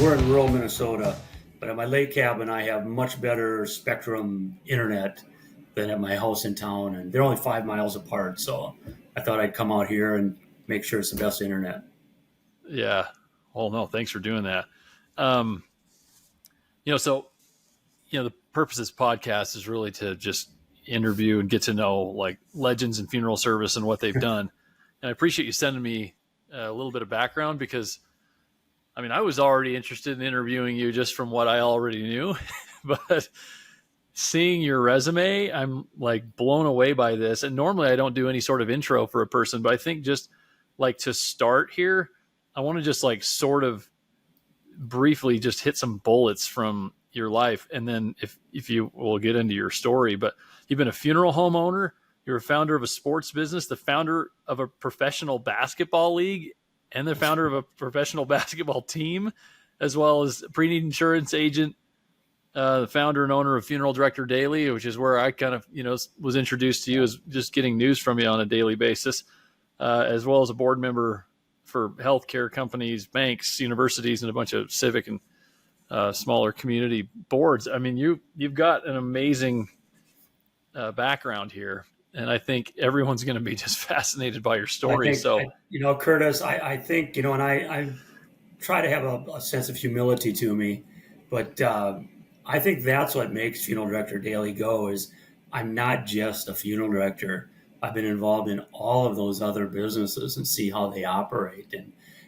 we're in rural Minnesota, but at my lake cabin, I have much better spectrum internet than at my house in town, and they're only 5 miles apart. So I thought I'd come out here and make sure it's the best internet. Yeah. Well, no, thanks for doing that. Um, the purpose of this podcast is really to just interview and get to know like legends in funeral service and what they've done. And I appreciate you sending me a little bit of background because I was already interested in interviewing you just from what I already knew, but seeing your resume, I'm like blown away by this. And normally I don't do any sort of intro for a person, but I think just like to start here, I want to just like sort of briefly just hit some bullets from your life. And then if you will get into your story, but you've been a funeral home owner, you're a founder of a sports business, the founder of a professional basketball league, and the founder of a professional basketball team, as well as pre-need insurance agent, the founder and owner of Funeral Director Daily, which is where I kind of, was introduced to you as just getting news from you on a daily basis, as well as a board member for healthcare companies, banks, universities, and a bunch of civic and smaller community boards. You've got an amazing background here, and I think everyone's going to be just fascinated by your story. Curtis, I think, and I try to have a sense of humility to me, but I think that's what makes Funeral Director Daily go is I'm not just a funeral director. I've been involved in all of those other businesses and see how they operate.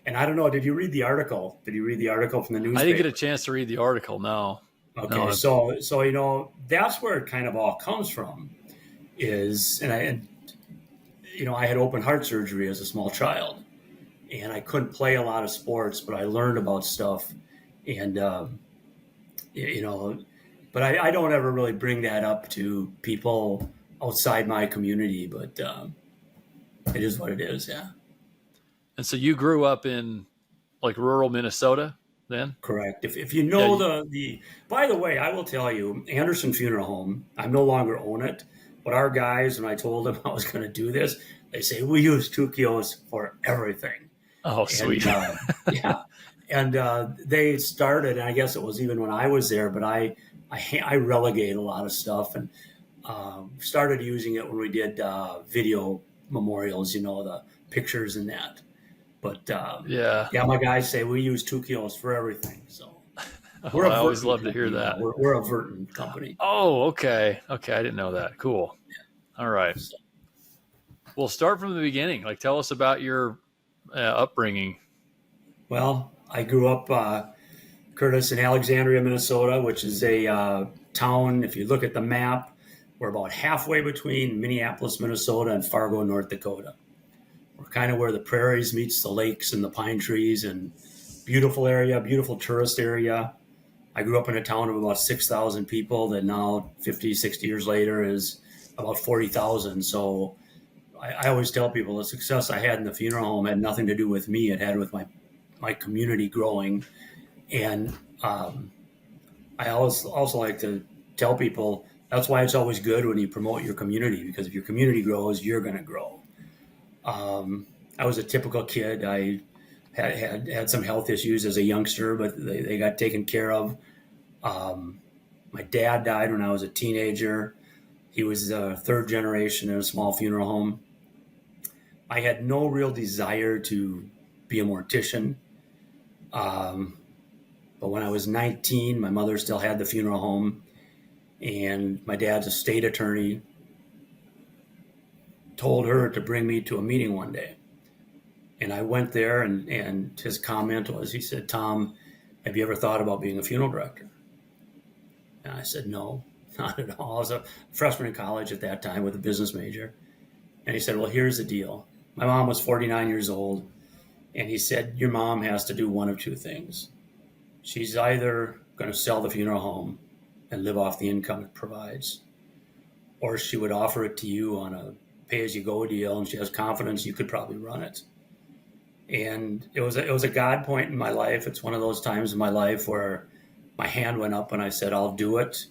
And I don't know, did you read the article? Did you read the article from the newspaper? I didn't get a chance to read the article, no. Okay, no. So that's where it kind of all comes from is, I had open heart surgery as a small child, and I couldn't play a lot of sports, but I learned about stuff, and but I don't ever really bring that up to people outside my community, but it is what it is. Yeah. And so you grew up in like rural Minnesota then? Correct. If you know by the way, I will tell you, Anderson Funeral Home, I no longer own it, but our guys, when I told them I was going to do this, they say, we use 2 kilos for everything. Oh, sweet. And, yeah. And they started, and I guess it was even when I was there, but I relegate a lot of stuff and started using it when we did video memorials, the pictures and that. But my guys say we use 2 kilos for everything. So I always love to hear that. We're a Verton company. Oh, okay. Okay. I didn't know that. Cool. Yeah. All right. We'll start from the beginning. Like, tell us about your upbringing. Well, I grew up, Curtis, in Alexandria, Minnesota, which is a town. If you look at the map, we're about halfway between Minneapolis, Minnesota, and Fargo, North Dakota. We're kind of where the prairies meets the lakes and the pine trees, and beautiful area, beautiful tourist area. I grew up in a town of about 6,000 people that now 50, 60 years later is about 40,000. So I always tell people the success I had in the funeral home had nothing to do with me. It had with my community growing. And I also like to tell people that's why it's always good when you promote your community, because if your community grows, you're going to grow. I was a typical kid. I had some health issues as a youngster, but they got taken care of. My dad died when I was a teenager. He was the third generation in a small funeral home. I had no real desire to be a mortician. But when I was 19, my mother still had the funeral home, and my dad's a state attorney told her to bring me to a meeting one day. And I went there, and his comment was, he said, "Tom, have you ever thought about being a funeral director?" And I said, "No, not at all." I was a freshman in college at that time with a business major. And he said, "Well, here's the deal. My mom was 49 years old. And he said, your mom has to do one of two things. She's either going to sell the funeral home and live off the income it provides, or she would offer it to you on a pay-as-you-go deal, and she has confidence you could probably run it." And it was a God point in my life. It's one of those times in my life where my hand went up and I said, I'll do it.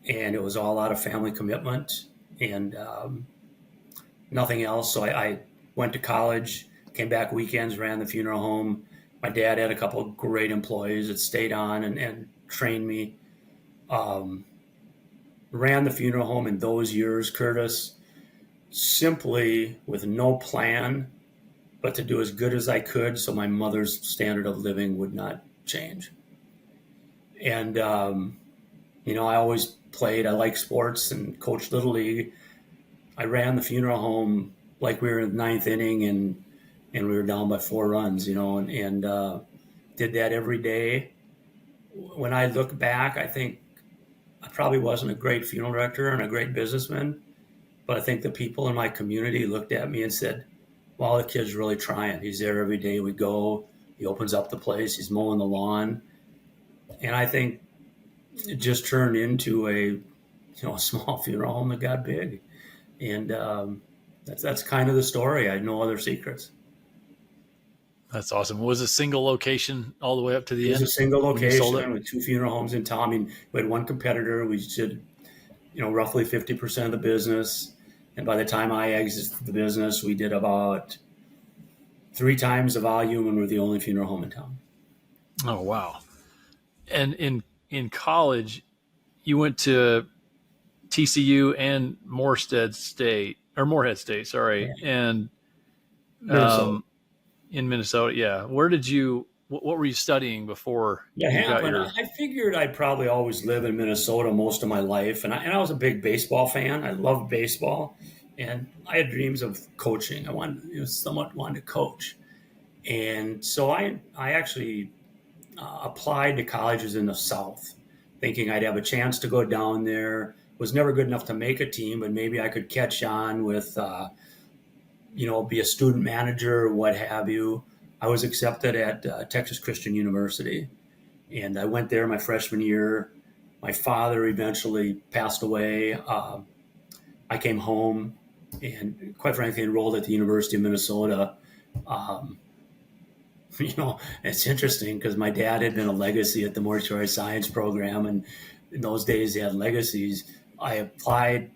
And it was all out of family commitment and nothing else. So I went to college, came back weekends, ran the funeral home, My dad had a couple of great employees that stayed on and trained me. Um, Ran the funeral home in those years, Curtis, simply with no plan, but to do as good as I could so my mother's standard of living would not change. And, I always played, I like sports and coached Little League. I ran the funeral home like we were in the ninth inning and we were down by 4 runs, and did that every day. When I look back, I think I probably wasn't a great funeral director and a great businessman, but I think the people in my community looked at me and said, "Well, the kid's really trying. He's there every day we go. He opens up the place. He's mowing the lawn." And I think it just turned into a small funeral home that got big. And that's kind of the story. I had no other secrets. That's awesome. Was it a single location all the way up to It the was a end single when you sold location it? with 2 funeral homes in town. I mean, we had one competitor. We did, roughly 50% of the business. And by the time I exited the business, we did about 3 times the volume and we're the only funeral home in town. Oh, wow. And in college, you went to TCU and Morehead State, sorry, Yeah. and Minnesota. in Minnesota. Yeah, where did you? What were you studying before It you got happened. your? I figured I'd probably always live in Minnesota most of my life. And I was a big baseball fan. I loved baseball. And I had dreams of coaching. I somewhat wanted to coach. And so I actually applied to colleges in the South, thinking I'd have a chance to go down there. Was never good enough to make a team, but maybe I could catch on with, be a student manager or what have you. I was accepted at Texas Christian University, and I went there my freshman year. My father eventually passed away. I came home and, quite frankly, enrolled at the University of Minnesota. Um, it's interesting because my dad had been a legacy at the mortuary science program, and in those days they had legacies. I applied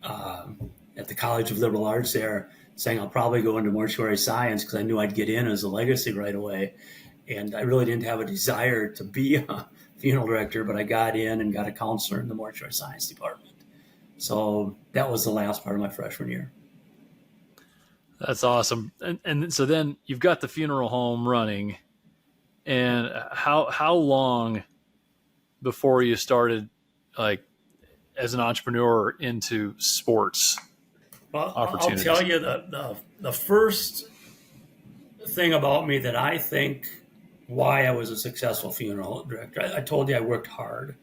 at the College of Liberal Arts there, saying I'll probably go into mortuary science because I knew I'd get in as a legacy right away. And I really didn't have a desire to be a funeral director, but I got in and got a counselor in the mortuary science department. So that was the last part of my freshman year. That's awesome. And so then you've got the funeral home running, and how long before you started like as an entrepreneur into sports Well, I'll opportunities? tell you the first thing about me that I think why I was a successful funeral director. I told you I worked hard,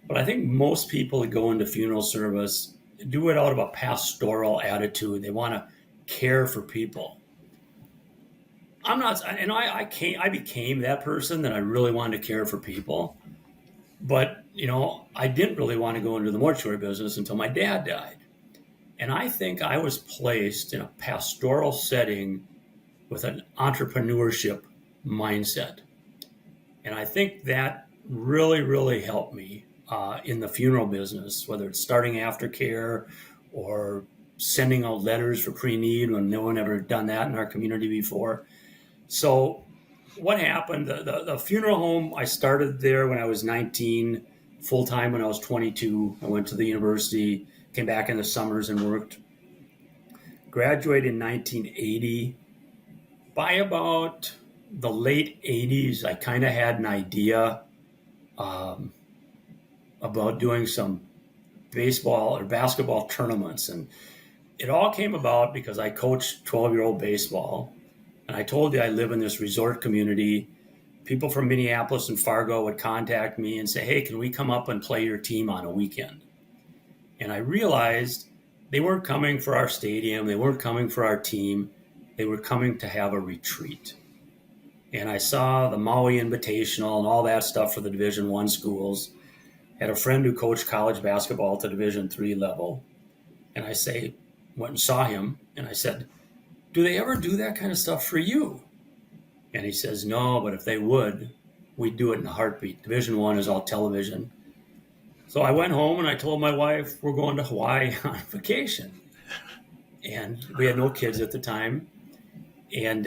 but I think most people that go into funeral service do it out of a pastoral attitude. They want to care for people. I'm not, and I became that person that I really wanted to care for people. But, I didn't really want to go into the mortuary business until my dad died. And I think I was placed in a pastoral setting with an entrepreneurship mindset. And I think that really, really helped me in the funeral business, whether it's starting aftercare or sending out letters for pre-need when no one ever done that in our community before. So what happened, the funeral home, I started there when I was 19, full-time when I was 22. I went to the university, came back in the summers and worked. Graduated in 1980. By about the late 80s, I kind of had an idea um, about doing some baseball or basketball tournaments. And it all came about because I coached 12-year-old baseball. And I told you I live in this resort community. People from Minneapolis and Fargo would contact me and say, "Hey, can we come up and play your team on a weekend?" And I realized they weren't coming for our stadium. They weren't coming for our team. They were coming to have a retreat. And I saw the Maui Invitational and all that stuff for the Division I schools. Had a friend who coached college basketball at the Division III level. And went and saw him. And I said, "Do they ever do that kind of stuff for you?" And he says, "No, but if they would, we'd do it in a heartbeat. Division I is all television." So I went home and I told my wife, we're going to Hawaii on vacation. And we had no kids at the time. And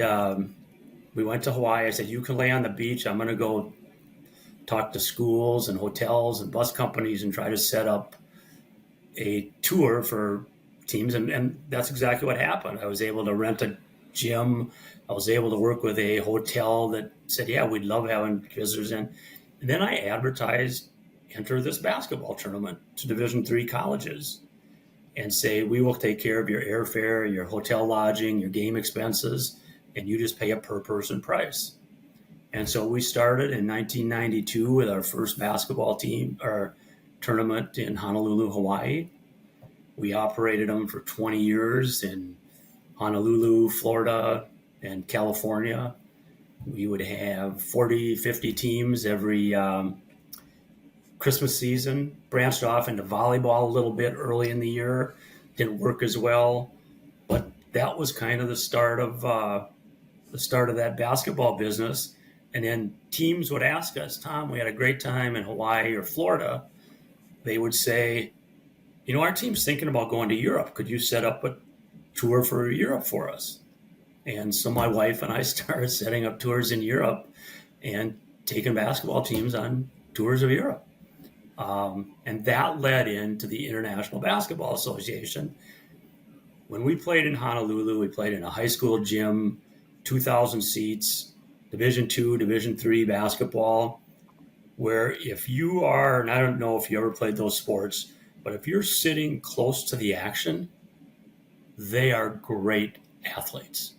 we went to Hawaii. I said, you can lay on the beach. I'm going to go talk to schools and hotels and bus companies and try to set up a tour for teams. And that's exactly what happened. I was able to rent a gym. I was able to work with a hotel that said, yeah, we'd love having visitors in. And then I advertised, enter this basketball tournament to Division III colleges and say, we will take care of your airfare, your hotel lodging, your game expenses, and you just pay a per person price. And so we started in 1992 with our first basketball team or tournament in Honolulu, Hawaii. We operated them for 20 years in Honolulu, Florida, and California. We would have 40, 50 teams every Christmas season. Branched off into volleyball a little bit early in the year. Didn't work as well, but that was kind of the start of that basketball business. And then teams would ask us, Tom, we had a great time in Hawaii or Florida. They would say, our team's thinking about going to Europe. Could you set up a tour for Europe for us? And so my wife and I started setting up tours in Europe and taking basketball teams on tours of Europe. And that led into the International Basketball Association. When we played in Honolulu, we played in a high school gym, 2,000 seats, Division II, Division III basketball, where if you are, and I don't know if you ever played those sports, but if you're sitting close to the action, they are great athletes.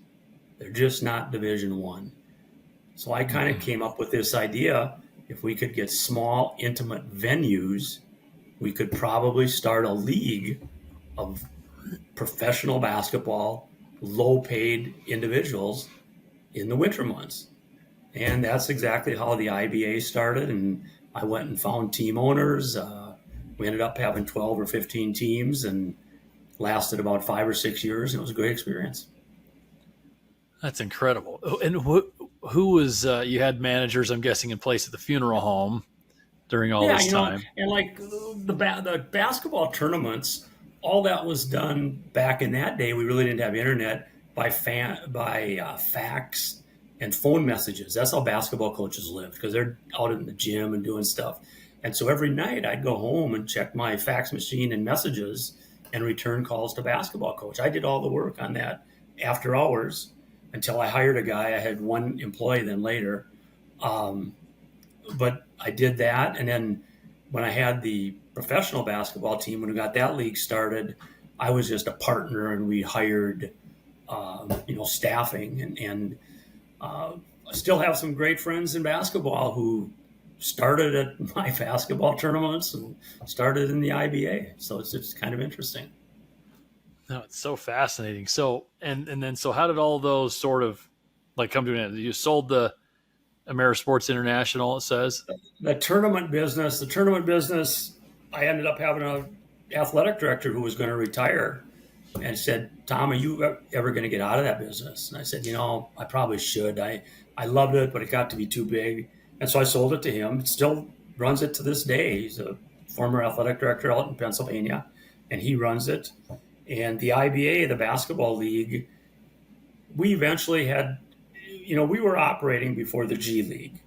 They're just not Division I. So I kind of came up with this idea, if we could get small, intimate venues, we could probably start a league of professional basketball, low-paid individuals in the winter months. And that's exactly how the IBA started. And I went and found team owners. We ended up having 12 or 15 teams and lasted about 5 or 6 years. And it was a great experience. That's incredible. And who was, you had managers, I'm guessing, in place at the funeral home during all this time. And like the basketball tournaments, all that was done back in that day. We really didn't have internet by fax and phone messages. That's how basketball coaches lived, because they're out in the gym and doing stuff. And so every night I'd go home and check my fax machine and messages and return calls to basketball coach. I did all the work on that after hours until I hired a guy. I had one employee then later. But I did that. And then when I had the professional basketball team, when we got that league started, I was just a partner, and we hired, staffing. And I still have some great friends in basketball who started at my basketball tournaments and started in the IBA. So it's kind of interesting. No, it's so fascinating. So, and then, so how did all those sort of like come to an end? You sold the Amerisports International, it says. The tournament business, I ended up having an athletic director who was going to retire and said, Tom, are you ever going to get out of that business? And I said, I probably should. I loved it, but it got to be too big. And so I sold it to him. It still runs it to this day. He's a former athletic director out in Pennsylvania, and he runs it. And the IBA, the basketball league, we eventually had, we were operating before the G League.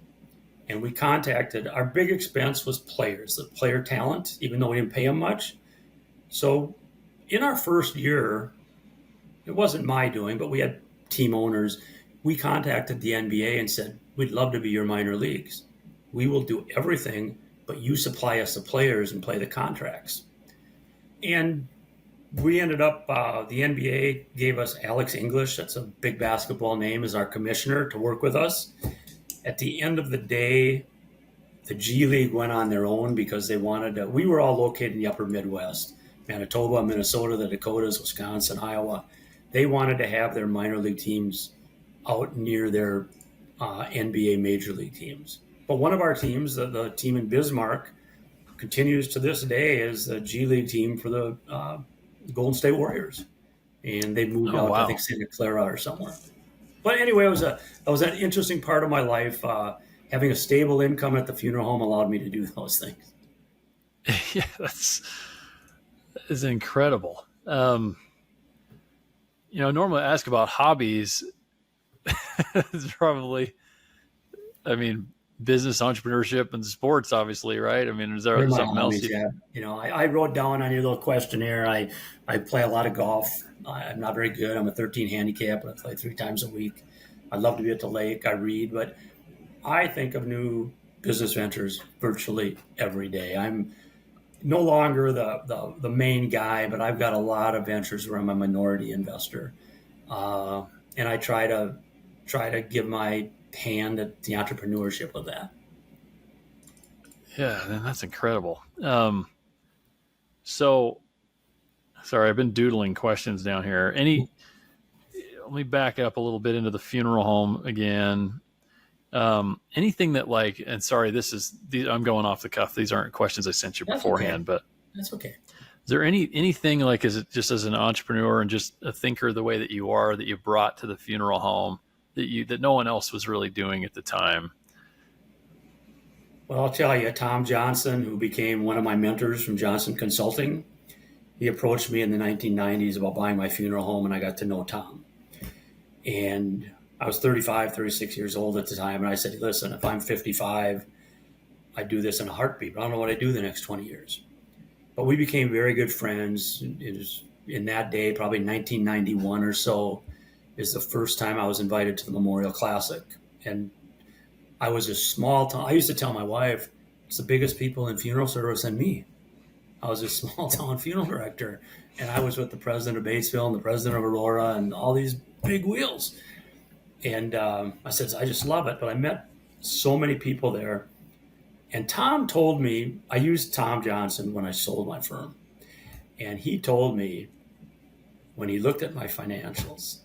And we contacted, our big expense was players, the player talent, even though we didn't pay them much. So in our first year, it wasn't my doing, but we had team owners. We contacted the NBA and said, we'd love to be your minor leagues. We will do everything, but you supply us the players and play the contracts. And we ended up, the NBA gave us Alex English, that's a big basketball name, as our commissioner to work with us. At the end of the day, the G League went on their own because they wanted to. We were all located in the upper Midwest, Manitoba, Minnesota, the Dakotas, Wisconsin, Iowa. They wanted to have their minor league teams out near their NBA major league teams. But one of our teams, the team in Bismarck, continues to this day as the G League team for the Golden State Warriors. And they moved out, wow. I think, Santa Clara or somewhere. But anyway, it was an interesting part of my life. Having a stable income at the funeral home allowed me to do those things. Yeah, that is incredible. Normally I ask about hobbies, it's probably, I mean, business, entrepreneurship, and sports, obviously, right? I mean, is They're there my something else? hobbies, yeah. I wrote down on your little questionnaire. I play a lot of golf. I'm not very good. I'm a 13 handicap, but I play 3 times a week. I love to be at the lake. I read, but I think of new business ventures virtually every day. I'm no longer the main guy, but I've got a lot of ventures where I'm a minority investor, uh, and I try to give my hand at the entrepreneurship of that. Yeah, man, that's incredible. So sorry, I've been doodling questions down here. Let me back up a little bit into the funeral home again. Anything that like, and sorry, I'm going off the cuff. These aren't questions I sent you That's okay. beforehand, but That's okay. is there anything like, is it just as an entrepreneur and just a thinker the way that you are, that you brought to the funeral home that no one else was really doing at the time? Well, I'll tell you, Tom Johnson, who became one of my mentors from Johnson Consulting, he approached me in the 1990s about buying my funeral home, and I got to know Tom. And I was 35, 36 years old at the time, and I said, listen, if I'm 55, I do this in a heartbeat, but I don't know what I do the next 20 years. But we became very good friends. It was in that day, probably 1991 or so, is the first time I was invited to the Memorial Classic. And I was a small town. I used to tell my wife, it's the biggest people in funeral service than me. I was a small town funeral director, and I was with the president of Batesville and the president of Aurora and all these big wheels. And I said, I just love it. But I met so many people there. And Tom told me, I used Tom Johnson when I sold my firm. And he told me, when he looked at my financials,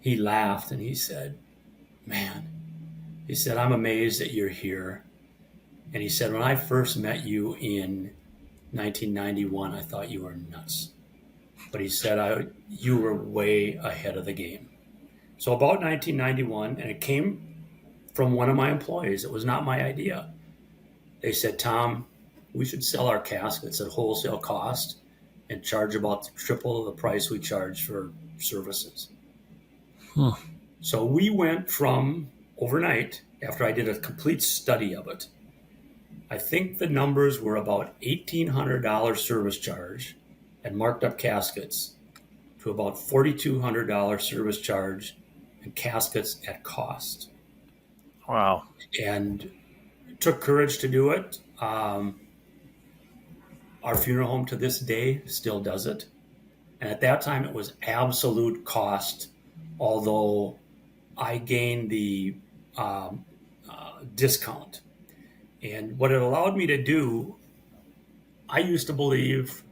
he laughed and he said, man, he said, I'm amazed that you're here. And he said, when I first met you in 1991, I thought you were nuts. But he said, you were way ahead of the game. So about 1991, and it came from one of my employees. It was not my idea. They said, Tom, we should sell our caskets at wholesale cost and charge about triple the price we charge for services. So we went from overnight, after I did a complete study of it, I think the numbers were about $1,800 service charge and marked up caskets to about $4,200 service charge and caskets at cost. Wow. And it took courage to do it. Our funeral home to this day still does it. And at that time, it was absolute cost, although I gained the discount. And what it allowed me to do, I used to believe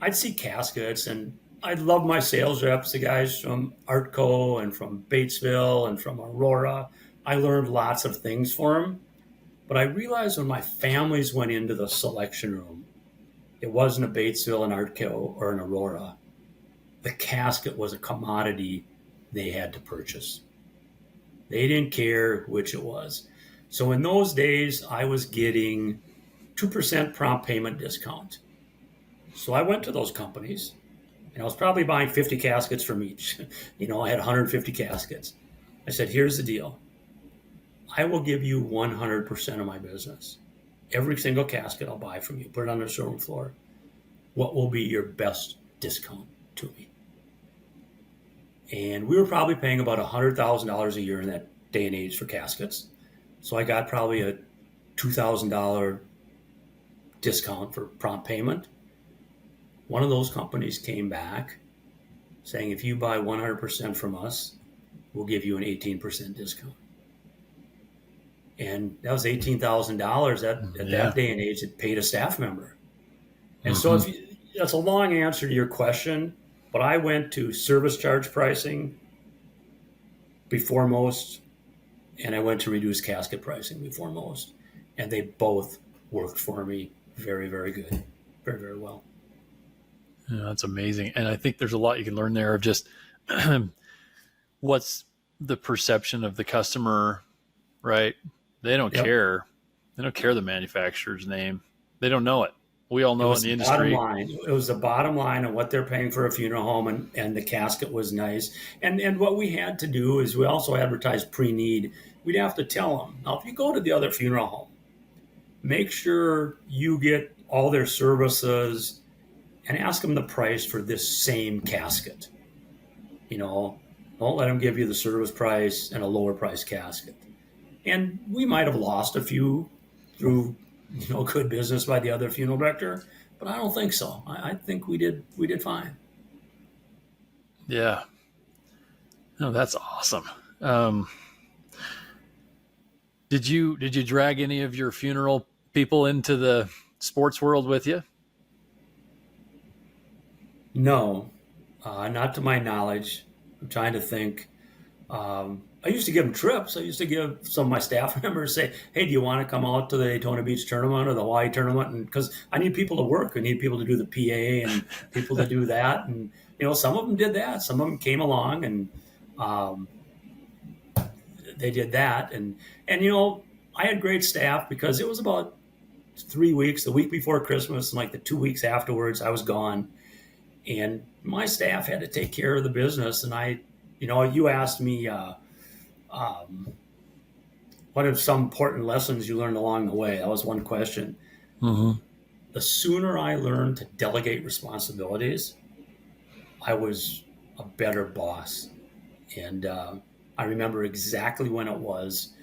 I'd see caskets, and I love my sales reps, the guys from Artco and from Batesville and from Aurora. I learned lots of things from them. But I realized when my families went into the selection room, it wasn't a Batesville, an Artco, or an Aurora. The casket was a commodity they had to purchase. They didn't care which it was. So in those days, I was getting 2% prompt payment discount. So I went to those companies, and I was probably buying 50 caskets from each. I had 150 caskets. I said, here's the deal. I will give you 100% of my business. Every single casket I'll buy from you, put it on the showroom floor. What will be your best discount to me? And we were probably paying about $100,000 a year in that day and age for caskets. So I got probably a $2,000 discount for prompt payment. One of those companies came back saying, if you buy 100% from us, we'll give you an 18% discount. And that was $18,000 at that day and age. It paid a staff member. And so that's a long answer to your question, but I went to service charge pricing before most, and I went to reduced casket pricing before most. And they both worked for me very, very good, very, very well. Yeah, that's amazing. And I think there's a lot you can learn there of just what's the perception of the customer, right? They don't care. They don't care the manufacturer's name. They don't know it. We all It know it in was the the bottom industry. line. It was the bottom line of what they're paying for a funeral home, and the casket was nice. And what we had to do is we also advertised pre-need. We'd have to tell them, now, if you go to the other funeral home, make sure you get all their services and ask them the price for this same casket. You know, don't let them give you the service price and a lower price casket. And we might have lost a few through good business by the other funeral director, but I don't think so. I think we did fine. Yeah. No, that's awesome. Um, did you drag any of your funeral people into the sports world with you? No, not to my knowledge. I'm trying to think. I used to give them trips. I used to give some of my staff members say, "Hey, do you want to come out to the Daytona Beach tournament or the Hawaii tournament?" And because I need people to work, I need people to do the PA and people to do that. And some of them did that. Some of them came along and um, they did that. And I had great staff because it was about 3 weeks, the week before Christmas and like the 2 weeks afterwards, I was gone, and my staff had to take care of the business. And you asked me. Um, what are some important lessons you learned along the way? That was one question. Mm-hmm. The sooner I learned to delegate responsibilities, I was a better boss. And I remember exactly when it was.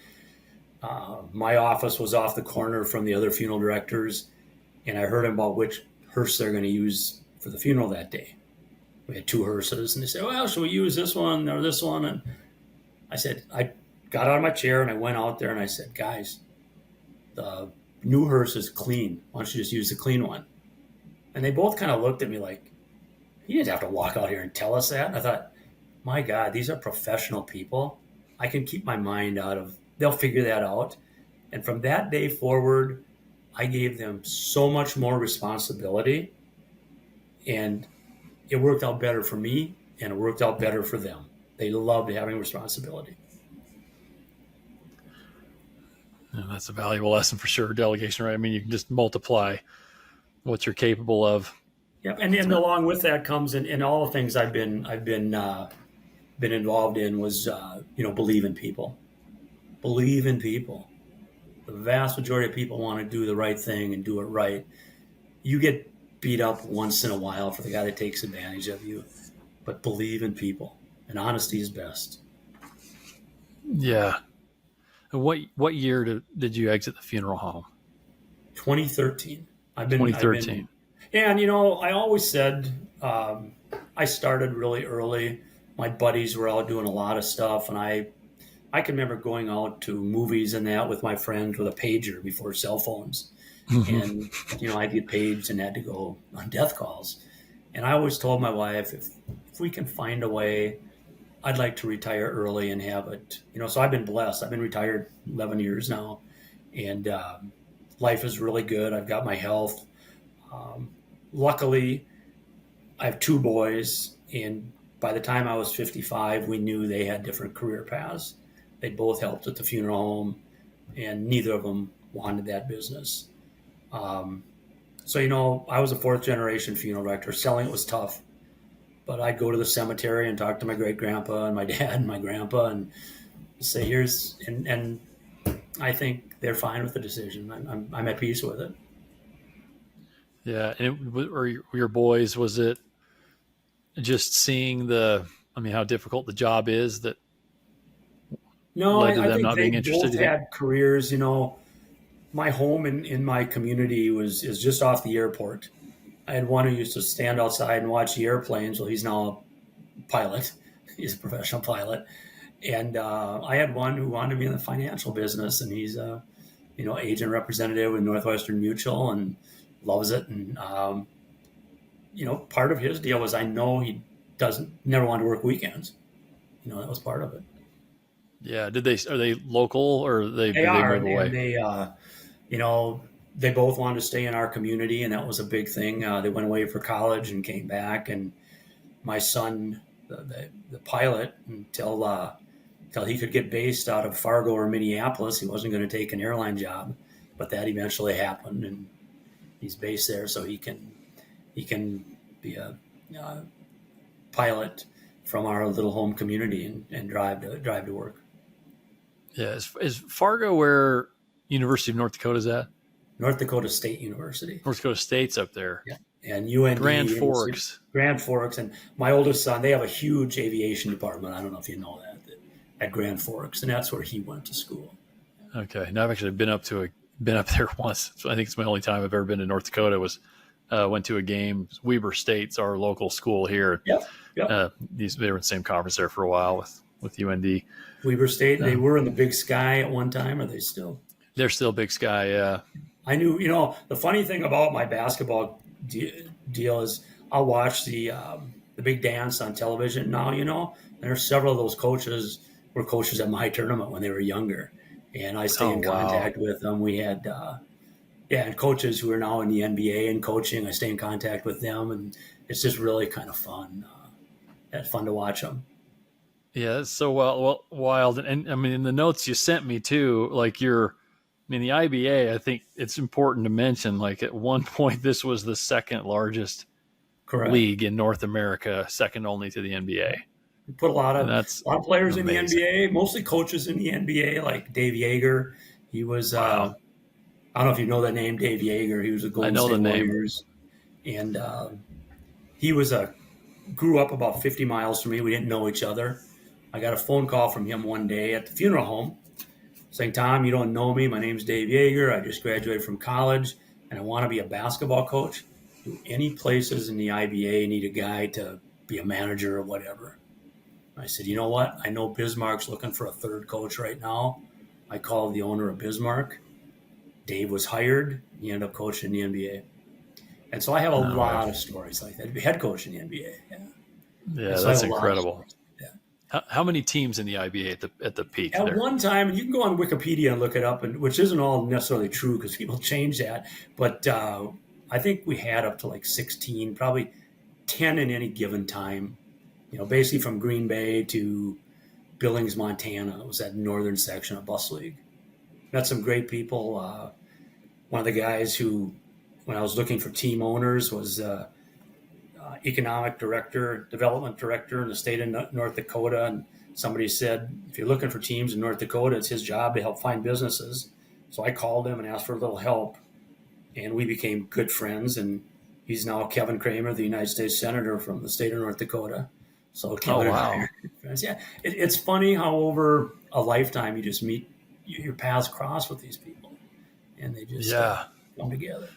My office was off the corner from the other funeral directors, and I heard about which hearse they're going to use for the funeral that day. We had two hearses, and they said, "Well, should we use this one or this one?" And I got out of my chair and I went out there and I said, "Guys, the new hearse is clean. Why don't you just use the clean one?" And they both kind of looked at me like, "You didn't have to walk out here and tell us that." And I thought, my God, these are professional people. I can keep my mind out of, they'll figure that out. And from that day forward, I gave them so much more responsibility, and it worked out better for me and it worked out better for them. They loved having responsibility. Yeah, that's a valuable lesson for sure. Delegation, right? I mean, you can just multiply what you're capable of. Yeah, and along with that comes in all the things I've been involved in was believe in people. Believe in people. The vast majority of people want to do the right thing and do it right. You get beat up once in a while for the guy that takes advantage of you, but believe in people, and honesty is best. Yeah. And what year did you exit the funeral home? 2013. I've been 2013. Yeah, and I always said I started really early. My buddies were out doing a lot of stuff, and I can remember going out to movies and that with my friends with a pager before cell phones, and I'd get paged and had to go on death calls. And I always told my wife, if we can find a way, I'd like to retire early and have it. So I've been blessed. I've been retired 11 years now, and life is really good. I've got my health. Um, Luckily, I have two boys, and by the time I was 55, we knew they had different career paths. They both helped at the funeral home, and neither of them wanted that business. Um, so, I was a fourth generation funeral director. Selling it was tough, but I'd go to the cemetery and talk to my great grandpa and my dad and my grandpa and say, and I think they're fine with the decision. I'm at peace with it. Yeah. And or your boys, was it just seeing I mean, how difficult the job is that No, led to I them think not they being interested, both you think? had careers. My home in my community is just off the airport. I had one who used to stand outside and watch the airplanes. Well, he's now a pilot. He's a professional pilot. And I had one who wanted to be in the financial business, and he's a agent representative with Northwestern Mutual and loves it. And part of his deal was I know he doesn't never want to work weekends. That was part of it. Yeah. Are they local, or They did they are, move and away? you know, they both wanted to stay in our community, and that was a big thing. They went away for college and came back, and my son, the pilot, until he could get based out of Fargo or Minneapolis, he wasn't going to take an airline job, but that eventually happened, and He's based there, so he can be a pilot from our little home community and drive to work. Yeah. Is Fargo where University of North Dakota is at? North Dakota State University. North Dakota State's up there. Yeah. And UND, Grand Forks. Grand Forks, and my oldest son, they have a huge aviation department. I don't know if you know that at Grand Forks, and that's where he went to school. Okay. Now I've actually been up there once. So I think it's my only time I've ever been to North Dakota. Went to a game. Weber State's our local school here. Yep. They were in the same conference there for a while with UND. Weber State. They were in the Big Sky at one time. Are they still? They're still Big Sky. Yeah. I knew. The funny thing about my basketball deal is I'll watch the big dance on television now. And there's several of those coaches were coaches at my tournament when they were younger, and I stay in contact with them. We had and coaches who are now in the NBA and coaching. I stay in contact with them, and it's just really kind of fun. It's fun to watch them. Yeah, it's so wild. And I mean, in the notes you sent me too, like the IBA, I think it's important to mention, like at one point, this was the second largest league in North America, second only to the NBA. We put a lot of players in the NBA, mostly coaches in the NBA, like Dave Yeager. He was, I don't know if you know that name, Dave Yeager. He was a Golden State Warriors. And he grew up about 50 miles from me. We didn't know each other. I got a phone call from him one day at the funeral home saying, "Tom, you don't know me. My name's Dave Yeager. I just graduated from college, and I want to be a basketball coach. Do any places in the IBA need a guy to be a manager or whatever?" I said, "You know what? I know Bismarck's looking for a third coach right now." I called the owner of Bismarck. Dave was hired. He ended up coaching the NBA. And so I have a lot of stories like that. Head coach in the NBA. Yeah, that's incredible. How many teams in the IBA at the peak? At one time, you can go on Wikipedia and look it up, which isn't all necessarily true because people change that. But I think we had up to like 16, probably 10 in any given time. Basically from Green Bay to Billings, Montana. It was that northern section of Bus League. Met some great people. One of the guys who, when I was looking for team owners, was economic director, development director in the state of North Dakota. And somebody said, if you're looking for teams in North Dakota, it's his job to help find businesses. So I called him and asked for a little help. And we became good friends. And he's now Kevin Kramer, the United States Senator from the state of North Dakota. So Kevin and I are good friends. Yeah, it's funny how over a lifetime you just meet, your paths cross with these people. And they just come together.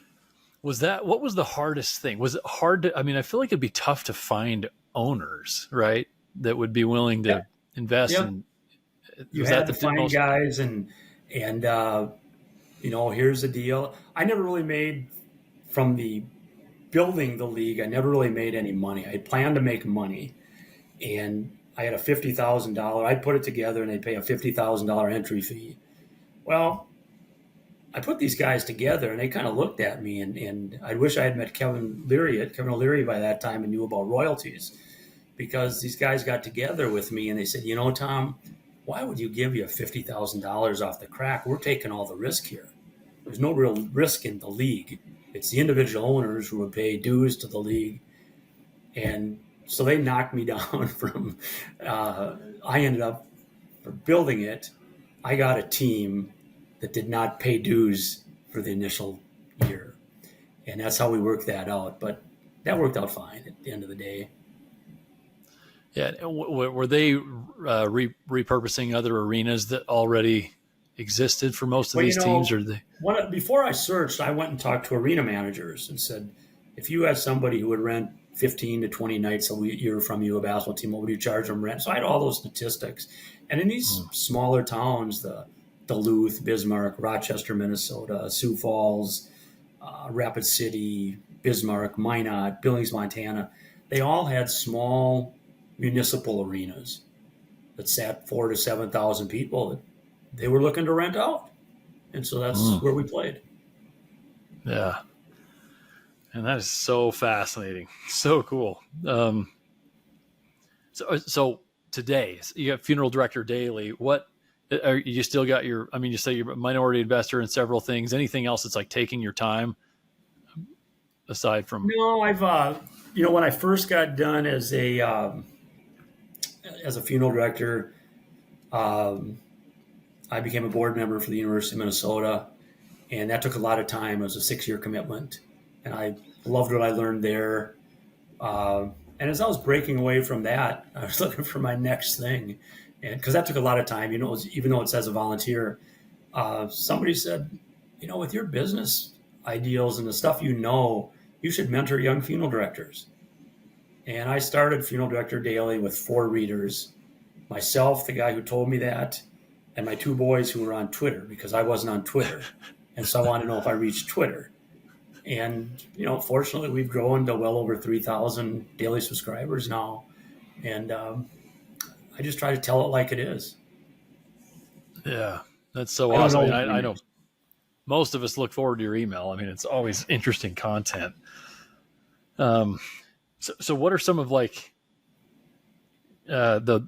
What was the hardest thing? Was it hard to, I feel like it'd be tough to find owners, right? That would be willing to invest in. You had to find guys and here's the deal. I never really made from the building the league. I never really made any money. I planned to make money and I had a $50,000. I'd put it together and they'd pay a $50,000 entry fee. Well, I put these guys together and they kind of looked at me and I wish I had met Kevin O'Leary by that time and knew about royalties because these guys got together with me and they said, Tom, why would you give you $50,000 off the crack? We're taking all the risk here. There's no real risk in the league. It's the individual owners who would pay dues to the league. And so they knocked me down from, I ended up, for building it, I got a team that did not pay dues for the initial year. And that's how we worked that out. But that worked out fine at the end of the day. Yeah. Were they repurposing other arenas that already existed for most of these teams? Or before I searched, I went and talked to arena managers and said, if you had somebody who would rent 15 to 20 nights a year from you, a basketball team, what would you charge them rent? So I had all those statistics. And in these smaller towns, the Duluth, Bismarck, Rochester, Minnesota, Sioux Falls, Rapid City, Bismarck, Minot, Billings, Montana, they all had small municipal arenas that sat 4,000 to 7,000 people that they were looking to rent out. And so that's where we played. Yeah. And that is so fascinating. So cool. So today you got funeral director daily. What are you still got you say you're a minority investor in several things. Anything else that's like taking your time aside from? No, I've when I first got done as a funeral director, um, I became a board member for the University of Minnesota, and that took a lot of time. It was a 6-year commitment, and I loved what I learned there. And as I was breaking away from that, I was looking for my next thing, and because that took a lot of time, even though it says a volunteer, somebody said, with your business ideals and the stuff you should mentor young funeral directors. And I started Funeral Director Daily with 4 readers, myself, the guy who told me that, and my 2 boys who were on Twitter because I wasn't on Twitter. And so I wanted to know if I reached Twitter. And, fortunately, we've grown to well over 3,000 daily subscribers now. And I just try to tell it like it is. Yeah, that's so I don't awesome. know. I know most of us look forward to your email. I mean, it's always interesting content. So what are some of like the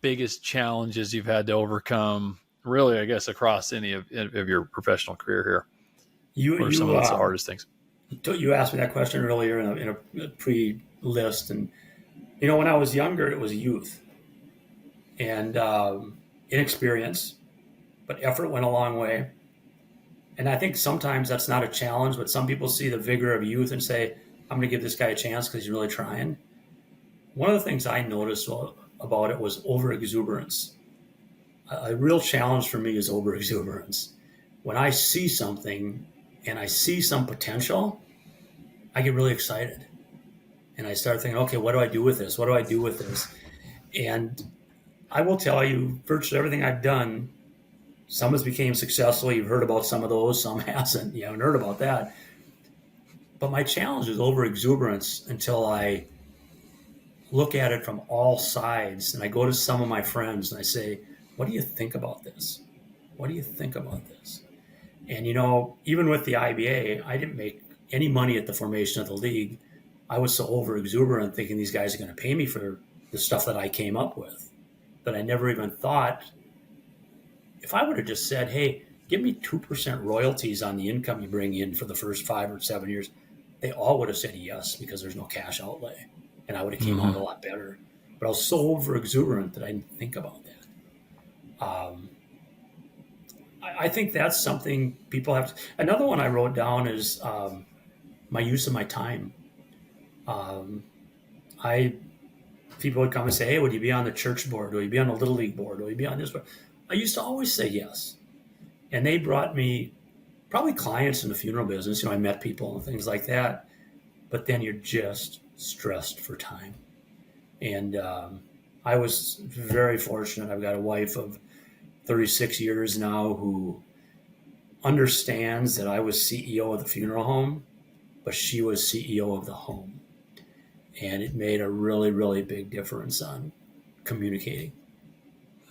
biggest challenges you've had to overcome? Really, I guess across any of your professional career here. What are some of the hardest things? You asked me that question earlier in a pre-list, and when I was younger, it was youth and inexperience, but effort went a long way. And I think sometimes that's not a challenge, but some people see the vigor of youth and say, I'm going to give this guy a chance because he's really trying. One of the things I noticed about it was overexuberance. A real challenge for me is overexuberance. When I see something and I see some potential, I get really excited. And I start thinking, okay, what do I do with this? What do I do with this? And I will tell you, virtually everything I've done, some has became successful. You've heard about some of those, some hasn't. You haven't heard about that. But my challenge is overexuberance until I look at it from all sides. And I go to some of my friends and I say, what do you think about this? What do you think about this? And, even with the IBA, I didn't make any money at the formation of the league. I was so overexuberant thinking these guys are going to pay me for the stuff that I came up with that I never even thought. If I would have just said, hey, give me 2% royalties on the income you bring in for the first 5 or 7 years, they all would have said yes because there's no cash outlay. And I would have came out a lot better. But I was so overexuberant that I didn't think about that. I think that's something people have to. Another one I wrote down is my use of my time. People would come and say, hey, would you be on the church board? Will you be on the Little League board? Will you be on this board? I used to always say yes. And they brought me probably clients in the funeral business. I met people and things like that. But then you're just stressed for time. And I was very fortunate. I've got a wife of 36 years now who understands that I was CEO of the funeral home, but she was CEO of the home. And it made a really, really big difference on communicating.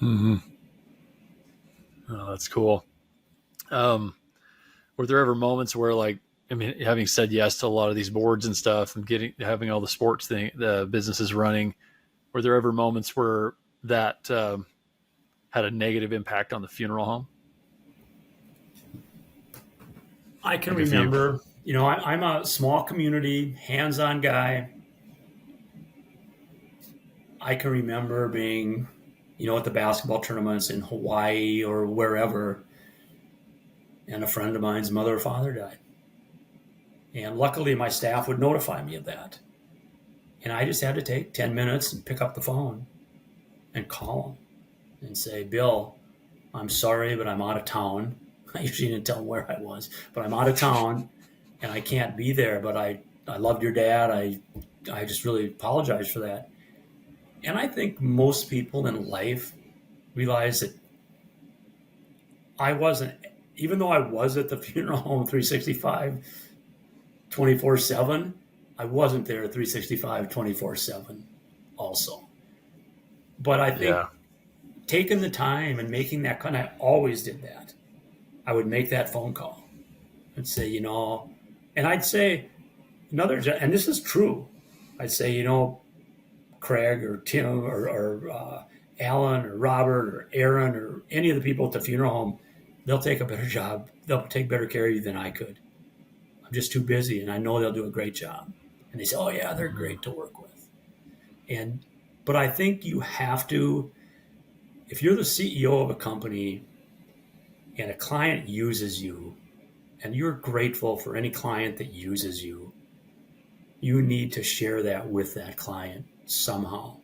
Mm-hmm. Oh, that's cool. Were there ever moments where, having said yes to a lot of these boards and stuff and having all the businesses running, were there ever moments where that had a negative impact on the funeral home? I can remember, I'm a small community, hands-on guy. I can remember being, at the basketball tournaments in Hawaii or wherever, and a friend of mine's mother or father died. And luckily, my staff would notify me of that. And I just had to take 10 minutes and pick up the phone and call them and say, Bill, I'm sorry, but I'm out of town. I usually didn't tell them where I was, but I'm out of town and I can't be there. But I loved your dad. I just really apologize for that. And I think most people in life realize that I wasn't, even though I was at the funeral home 365, 24/7, I wasn't there 365, 24/7 also. But I think taking the time and making that I always did that. I would make that phone call and say, and I'd say and this is true. I'd say, Craig or Tim or Alan or Robert or Aaron or any of the people at the funeral home, they'll take a better job. They'll take better care of you than I could. I'm just too busy, and I know they'll do a great job. And they say, oh yeah, they're Mhm. great to work with. But I think you have to, if you're the CEO of a company and a client uses you, and you're grateful for any client that uses you, you need to share that with that client somehow.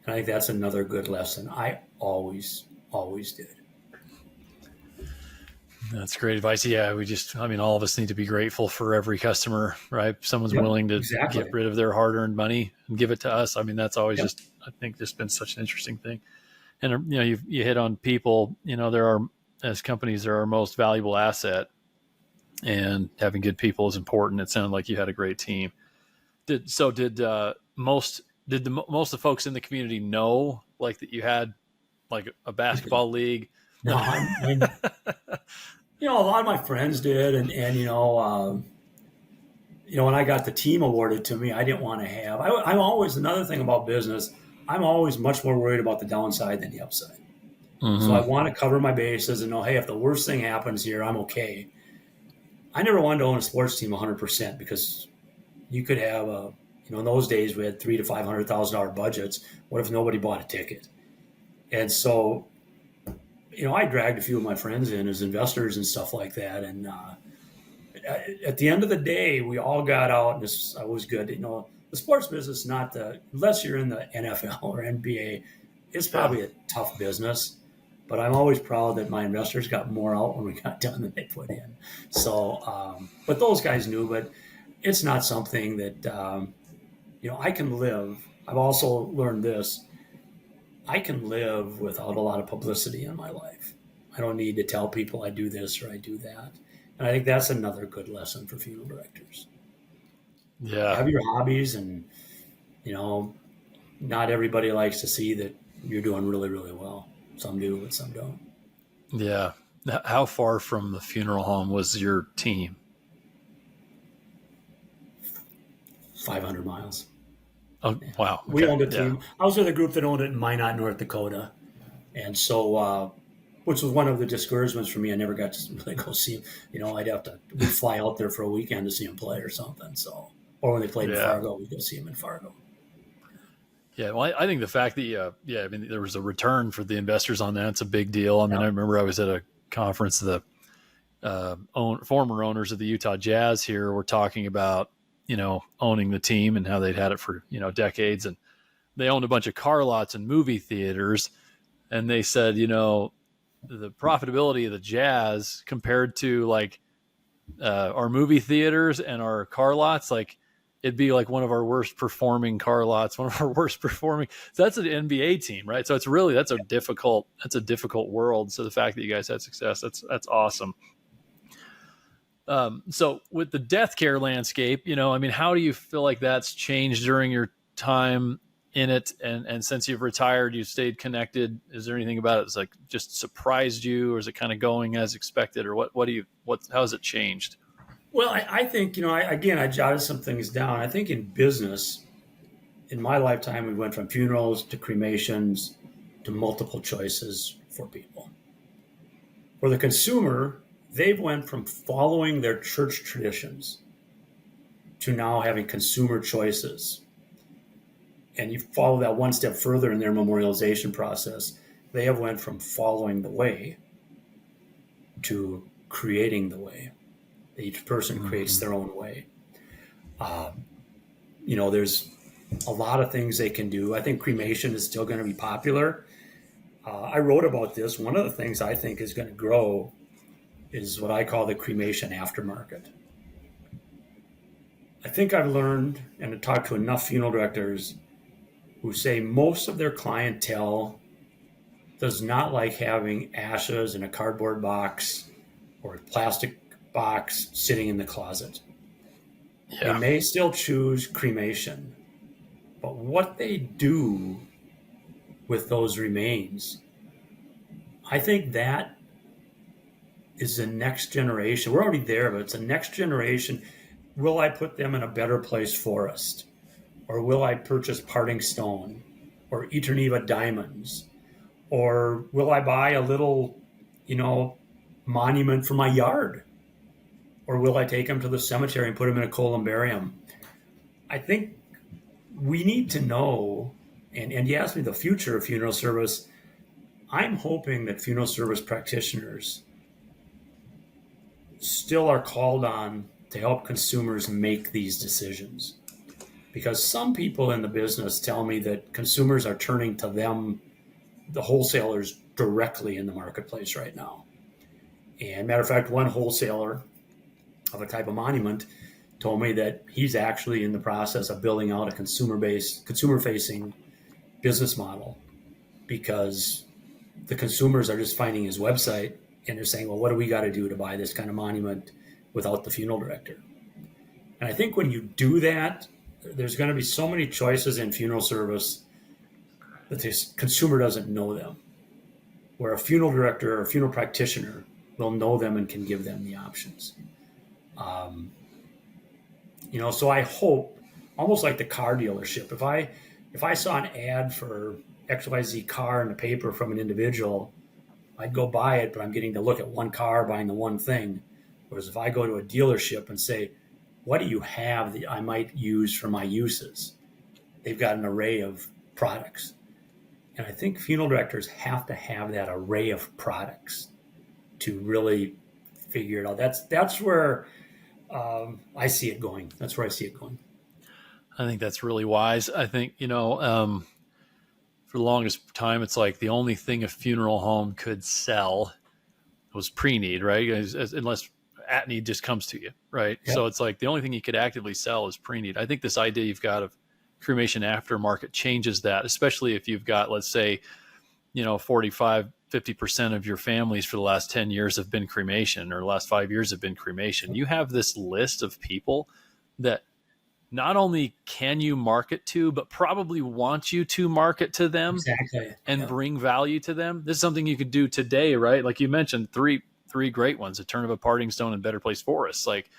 And I think that's another good lesson I always did. That's great advice. Yeah, I mean, all of us need to be grateful for every customer, right? If someone's Yep, willing to get exactly. rid of their hard-earned money and give it to us. I mean, that's always Yep. I think, just been such an interesting thing. And you hit on people. There are, as companies, they're our most valuable asset, and having good people is important. It sounded like you had a great team. Most of the folks in the community know, like, that you had like a basketball league? No, a lot of my friends did, and when I got the team awarded to me, I didn't want to have. I'm always another thing about business. I'm always much more worried about the downside than the upside. So I Mm-hmm. want to cover my bases and know, hey, if the worst thing happens here, I'm okay. I never wanted to own a sports team 100% because you could have in those days we had $300,000 to $500,000 budgets. What if nobody bought a ticket? And so, I dragged a few of my friends in as investors and stuff like that. And at the end of the day, we all got out, and this was good. The sports business, unless you're in the NFL or NBA, it's Yeah. probably a tough business. But I'm always proud that my investors got more out when we got done than they put in. So, but those guys knew, but it's not something that, I can live. I've also learned this. I can live without a lot of publicity in my life. I don't need to tell people I do this or I do that. And I think that's another good lesson for funeral directors. Yeah. Have your hobbies, and, you know, not everybody likes to see that you're doing really, really well. Some do, but some don't. Yeah. How far from the funeral home was your team? 500 miles. Oh, Yeah. wow. We Okay. owned a Yeah. team. I was with a group that owned it in Minot, North Dakota. And so, which was one of the discouragements for me. I never got to really go see him. We'd fly out there for a weekend to see him play or something. So, or when they played in Yeah. Fargo, we'd go see him in Fargo. Yeah. Well, I think the fact that, I mean, there was a return for the investors on that. It's a big deal. I mean, Yeah. I remember I was at a conference, former owners of the Utah Jazz here were talking about, owning the team and how they'd had it for, decades. And they owned a bunch of car lots and movie theaters. And they said, the profitability of the Jazz compared to, like, our movie theaters and our car lots, like, it'd be like one of our worst performing car lots, one of our worst performing. So that's an NBA team, right? So that's a difficult world. So the fact that you guys had success, that's awesome. So with the death care landscape, I mean, how do you feel like that's changed during your time in it? And since you've retired, you've stayed connected. Is there anything about it that's, like, just surprised you, or is it kind of going as expected, or how has it changed? Well, I think, I jotted some things down. I think in business, in my lifetime, we went from funerals to cremations to multiple choices for people. For the consumer, they've went from following their church traditions to now having consumer choices. And you follow that one step further in their memorialization process. They have went from following the way to creating the way. Each person creates Mm-hmm. their own way. There's a lot of things they can do. I think cremation is still going to be popular. I wrote about this. One of the things I think is going to grow is what I call the cremation aftermarket. I think I've learned and talked to enough funeral directors who say most of their clientele does not like having ashes in a cardboard box or a plastic box sitting in the closet. They Yeah. may still choose cremation, but what they do with those remains, I think that is the next generation. We're already there, but it's the next generation. Will I put them in a better place forest? Or will I purchase parting stone or Eterneva diamonds? Or will I buy a little, monument for my yard? or will I take them to the cemetery and put them in a columbarium? I think we need to know, and you asked me the future of funeral service. I'm hoping that funeral service practitioners still are called on to help consumers make these decisions. Because some people in the business tell me that consumers are turning to them, the wholesalers, directly in the marketplace right now. And matter of fact, one wholesaler of a type of monument told me that he's actually in the process of building out a consumer-facing business model, because the consumers are just finding his website and they're saying, well, what do we got to do to buy this kind of monument without the funeral director? And I think when you do that, there's going to be so many choices in funeral service that the consumer doesn't know them, where a funeral director or a funeral practitioner will know them and can give them the options. So I hope, almost like the car dealership, if I saw an ad for XYZ car in the paper from an individual, I'd go buy it, but I'm getting to look at one car, buying the one thing. Whereas if I go to a dealership and say, what do you have that I might use for my uses? They've got an array of products. And I think funeral directors have to have that array of products to really figure it out. That's where I see it going. That's where I see it going. I think that's really wise. I think, for the longest time, it's like the only thing a funeral home could sell was pre-need, right? Unless at-need just comes to you, right? Yep. So it's like the only thing you could actively sell is pre-need. I think this idea you've got of cremation aftermarket changes that, especially if you've got, let's say, 45, 50% of your families for the last 10 years have been cremation, or the last 5 years have been cremation. You have this list of people that not only can you market to, but probably want you to market to them. Exactly. And bring value to them. This is something you could do today, right? Like you mentioned, three great ones: A Turn of a Parting Stone and Better Place for Us. Like,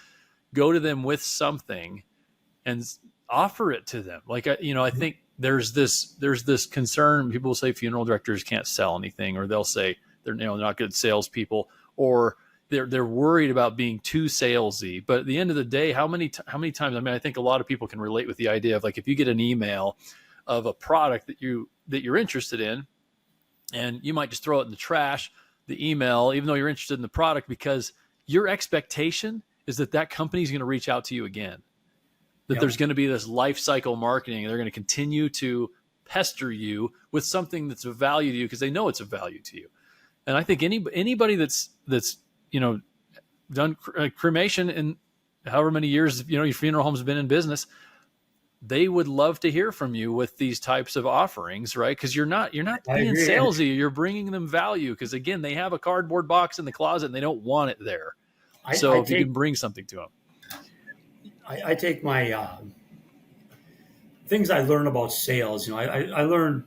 go to them with something and offer it to them. Like, I think there's this concern. People say funeral directors can't sell anything, or they'll say they're not good salespeople, or they're worried about being too salesy. But at the end of the day, how many times? I mean, I think a lot of people can relate with the idea of, like, if you get an email of a product that you're interested in, and you might just throw it in the trash, the email, even though you're interested in the product, because your expectation is that company is going to reach out to you again, that there's going to be this life cycle marketing, and they're going to continue to pester you with something that's of value to you because they know it's of value to you. And I think anybody that's done cremation in however many years your funeral home's been in business, they would love to hear from you with these types of offerings, right? Because you're not being salesy. You're bringing them value, because, again, they have a cardboard box in the closet and they don't want it there. If you can bring something to them. I take my things I learn about sales. I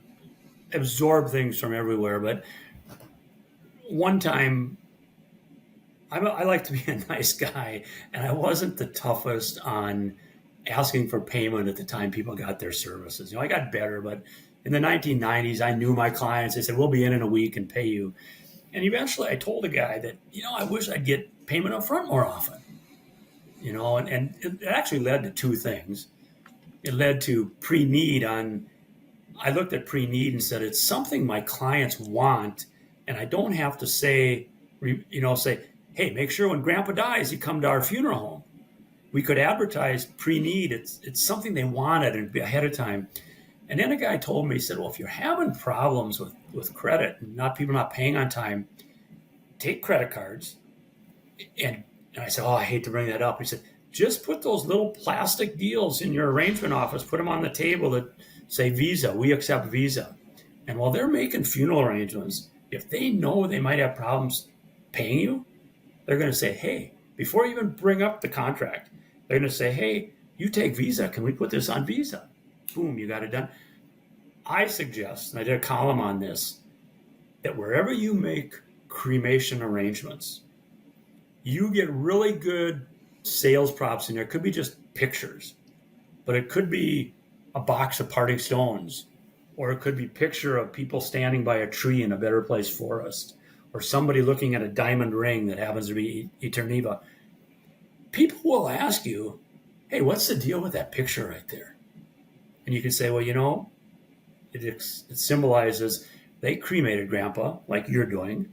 absorb things from everywhere. But one time, I like to be a nice guy, and I wasn't the toughest on asking for payment at the time people got their services. I got better, but in the 1990s, I knew my clients. They said, we'll be in a week and pay you. And eventually I told a guy that, I wish I'd get payment up front more often. And it actually led to two things. It led to pre-need I looked at pre-need and said, it's something my clients want, and I don't have to say, hey, make sure when grandpa dies, you come to our funeral home. We could advertise pre-need. It's something they wanted and be ahead of time. And then a guy told me, he said, well, if you're having problems with credit and people not paying on time, take credit cards. And I said, I hate to bring that up. He said, just put those little plastic deals in your arrangement office, put them on the table that say Visa, we accept Visa. And while they're making funeral arrangements, if they know they might have problems paying you, they're going to say, hey, before you even bring up the contract, they're going to say, hey, you take Visa. Can we put this on Visa? Boom, you got it done. I suggest, and I did a column on this, that wherever you make cremation arrangements, you get really good sales props in there. It could be just pictures, but it could be a box of parting stones, or it could be a picture of people standing by a tree in a Better Place forest, or somebody looking at a diamond ring that happens to be Eterniva. people will ask you, hey, what's the deal with that picture right there? And you can say, well, it symbolizes they cremated Grandpa like you're doing,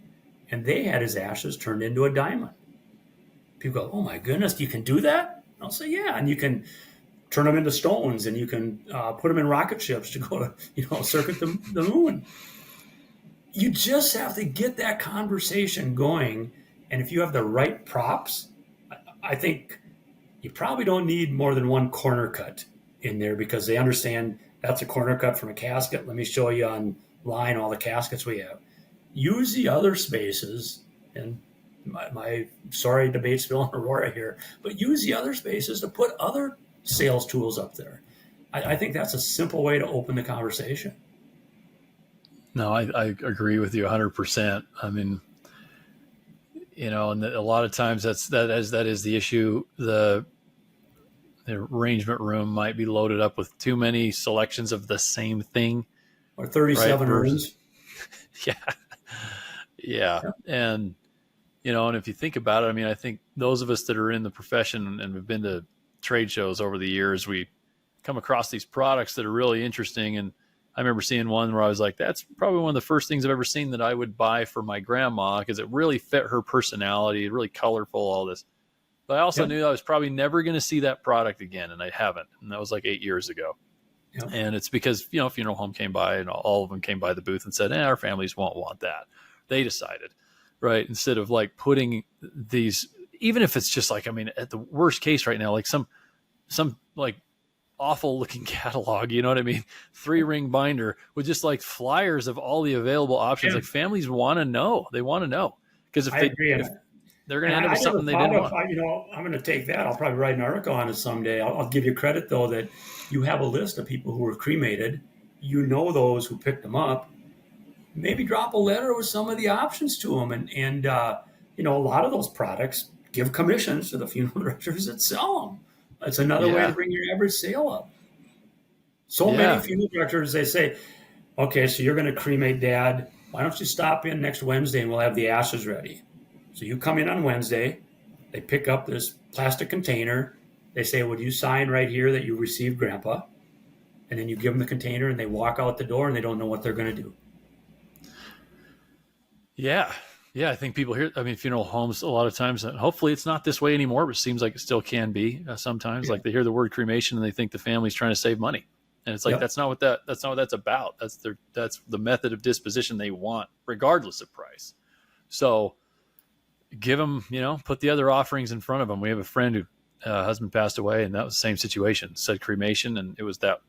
and they had his ashes turned into a diamond. People go, oh my goodness, you can do that? I'll say, yeah, and you can turn them into stones, and you can put them in rocket ships to go to, circuit the moon. You just have to get that conversation going, and if you have the right props, I think you probably don't need more than one corner cut in there because they understand that's a corner cut from a casket. Let me show you online all the caskets we have. Use the other spaces, and my sorry debate's still in Aurora here, but use the other spaces to put other sales tools up there. I think that's a simple way to open the conversation. No, I agree with you 100%. I mean, and a lot of times that is the issue. The arrangement room might be loaded up with too many selections of the same thing, or 37 right? urns. Yeah. And and if you think about it, I mean, I think those of us that are in the profession and have been to trade shows over the years, we come across these products that are really interesting. And I remember seeing one where I was like, that's probably one of the first things I've ever seen that I would buy for my grandma because it really fit her personality, really colorful, all this. But I also knew I was probably never going to see that product again, and I haven't. And that was like 8 years ago. Yep. And it's because, funeral home came by and all of them came by the booth and said, our families won't want that. They decided, right? Instead of like putting these, even if it's just like, I mean, at the worst case right now, like some like awful looking catalog, you know what I mean? 3-ring binder with just like flyers of all the available options. Like families want to know. They want to know. Because if they're going to end up with something they didn't want. I'm going to take that. I'll probably write an article on it someday. I'll give you credit, though, that you have a list of people who were cremated. You know those who picked them up. Maybe drop a letter with some of the options to them. And a lot of those products give commissions to the funeral directors that sell them. It's another way to bring your average sale up. So many funeral directors, they say, okay, so you're going to cremate Dad. Why don't you stop in next Wednesday and we'll have the ashes ready? So you come in on Wednesday, they pick up this plastic container. They say, would you sign right here that you received Grandpa? And then you give them the container and they walk out the door and they don't know what they're going to do. Yeah. Yeah. I think people hear, funeral homes a lot of times, and hopefully it's not this way anymore, but it seems like it still can be sometimes. Like they hear the word cremation and they think the family's trying to save money. And it's like, that's not what that's about. That's the method of disposition they want, regardless of price. So give them, put the other offerings in front of them. We have a friend who husband passed away, and that was the same situation. Said cremation, and it was that,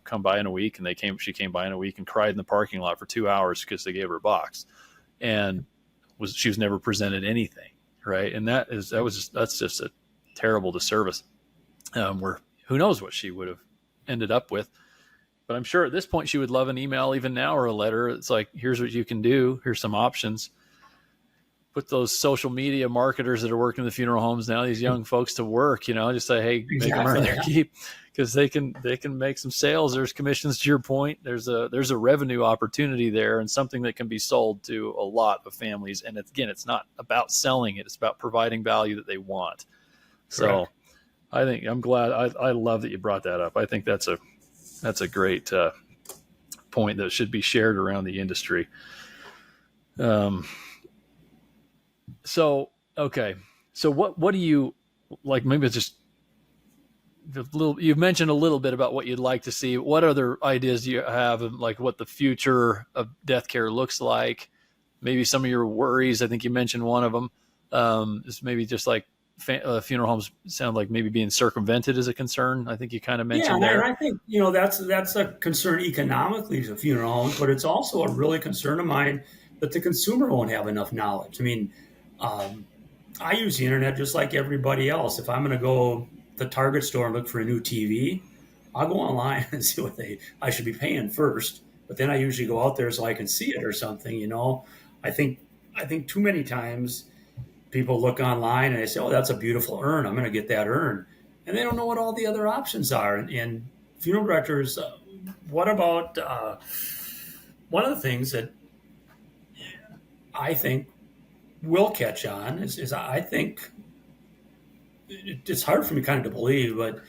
come by in a week, and she came by in a week and cried in the parking lot for 2 hours because they gave her a box, and she was never presented anything, right? And that's just a terrible disservice. Where who knows what she would have ended up with. But I'm sure at this point she would love an email even now or a letter. It's like, here's what you can do. Here's some options. Put those social media marketers that are working in the funeral homes now, these young folks, to work, just say, hey, make them earn their keep, because they can make some sales. There's commissions, to your point. There's a revenue opportunity there, and something that can be sold to a lot of families. And it's not about selling it. It's about providing value that they want. Correct. So I think I'm glad. I love that you brought that up. I think that's a great point that should be shared around the industry. So, okay. So what do you like? Maybe it's just you've mentioned a little bit about what you'd like to see. What other ideas do you have of like what the future of death care looks like? Maybe some of your worries. I think you mentioned one of them. Is maybe just like funeral homes sound like maybe being circumvented is a concern. I think you kind of mentioned there. And I think, that's a concern economically to funeral homes, but it's also a really concern of mine that the consumer won't have enough knowledge. I mean, I use the internet just like everybody else. If I'm going to go to the Target store and look for a new TV, I'll go online and see what I should be paying first. But then I usually go out there so I can see it or something. I think too many times people look online and they say, "Oh, that's a beautiful urn. I'm going to get that urn," and they don't know what all the other options are. And funeral directors, what about one of the things that I think will catch on is I think it's hard for me kind of to believe, but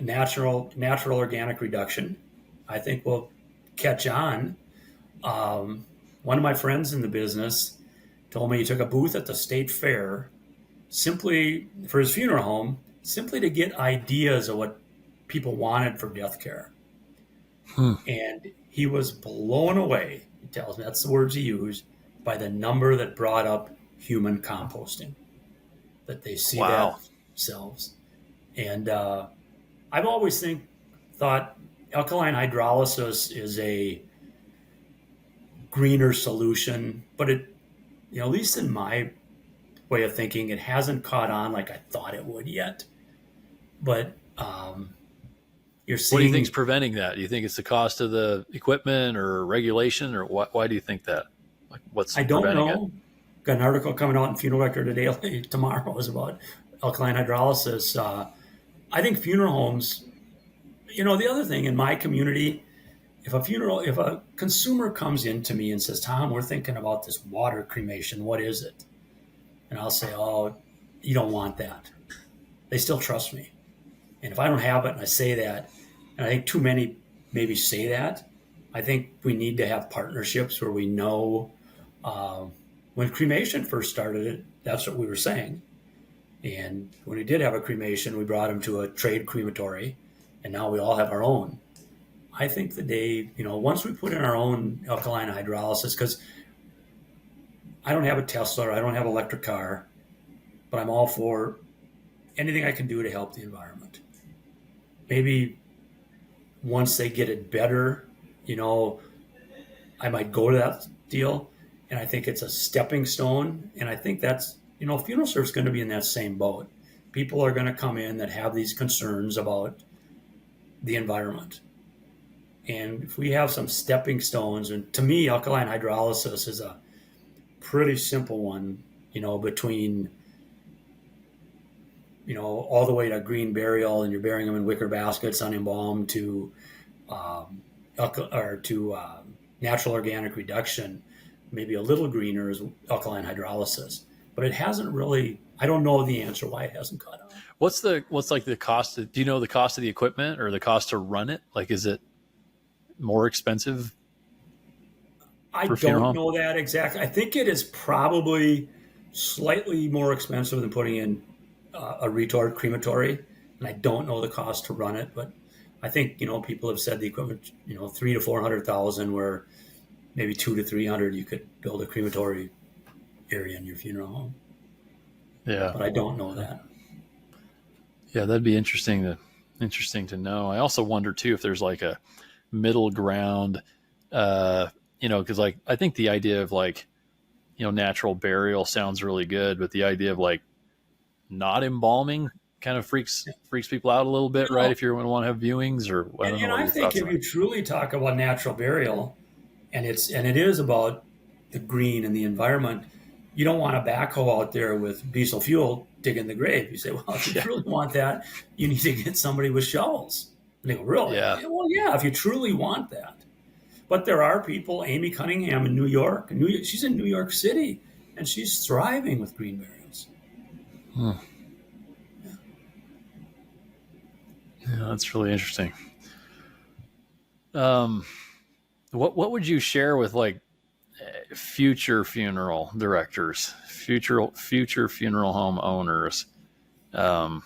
natural organic reduction, I think will catch on. One of my friends in the business told me he took a booth at the state fair simply for his funeral home, simply to get ideas of what people wanted for death care. Hmm. And he was blown away, he tells me, that's the words he used, by the number that brought up human composting, that they see that Wow. themselves. And I've always thought alkaline hydrolysis is a greener solution, but it, at least in my way of thinking, it hasn't caught on like I thought it would yet. But you're What do you think is seeing, preventing that? Do you think it's the cost of the equipment or regulation, or why do you think that? Like, what's I don't preventing it? know. Got an article coming out in Funeral Record today, tomorrow, is about alkaline hydrolysis. I think funeral homes, the other thing in my community, if a consumer comes in to me and says, Tom, we're thinking about this water cremation, what is it? And I'll say, oh, you don't want that. They still trust me. And if I don't have it and I say that, and I think too many maybe say that, I think we need to have partnerships where we know when cremation first started, that's what we were saying. And when we did have a cremation, we brought them to a trade crematory, and now we all have our own. I think the day, once we put in our own alkaline hydrolysis, because I don't have a Tesla, or I don't have an electric car, but I'm all for anything I can do to help the environment. Maybe once they get it better, I might go to that deal. And I think it's a stepping stone. And I think that's, funeral service is going to be in that same boat. People are going to come in that have these concerns about the environment. And if we have some stepping stones, and to me, alkaline hydrolysis is a pretty simple one, between, all the way to green burial, and you're burying them in wicker baskets unembalmed, to natural organic reduction. Maybe a little greener is alkaline hydrolysis, but it hasn't really. I don't know the answer why it hasn't caught on. What's like the cost? Do you know the cost of the equipment or the cost to run it? Like, is it more expensive I for funeral don't home? know that exactly. I think it is probably slightly more expensive than putting in a retort crematory, and I don't know the cost to run it, but I think people have said the equipment, 300,000 to 400,000, where maybe 200 to 300 you could build a crematory area in your funeral home. Yeah, But I don't know that. yeah, that'd be interesting to know. I also wonder too if there's like a middle ground, because like I think the idea of like natural burial sounds really good, but the idea of like not embalming kind of freaks people out a little bit, right? No, If you're going to want to have viewings, or I don't know and what I your think thoughts if are. you truly talk about natural burial, and it is about the green and the environment, you don't want a backhoe out there with diesel fuel digging the grave. You say, well, if you Yeah, truly want that, you need to get somebody with shovels. And they go, really? yeah, Well, yeah, if you truly want that. But there are people, Amy Cunningham in New York, she's in New York City, and she's thriving with green burials. hmm. Yeah, that's really interesting. Um, what would you share with like future funeral directors, future funeral home owners, um,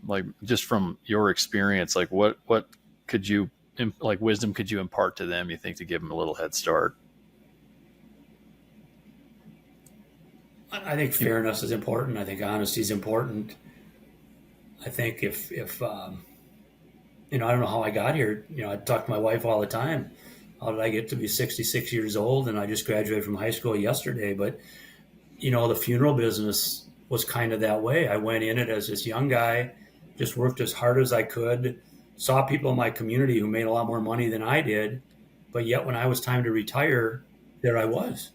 like just from your experience, like what could you like wisdom could you impart to them? You think to give them a little head start? I think fairness is important. I think honesty is important. I think if I don't know how I got here. I talk to my wife all the time. How did I get to be 66 years old? And I just graduated from high school yesterday. But, the funeral business was kind of that way. I went in it as this young guy, just worked as hard as I could, saw people in my community who made a lot more money than I did. But yet when I was time to retire, there I was.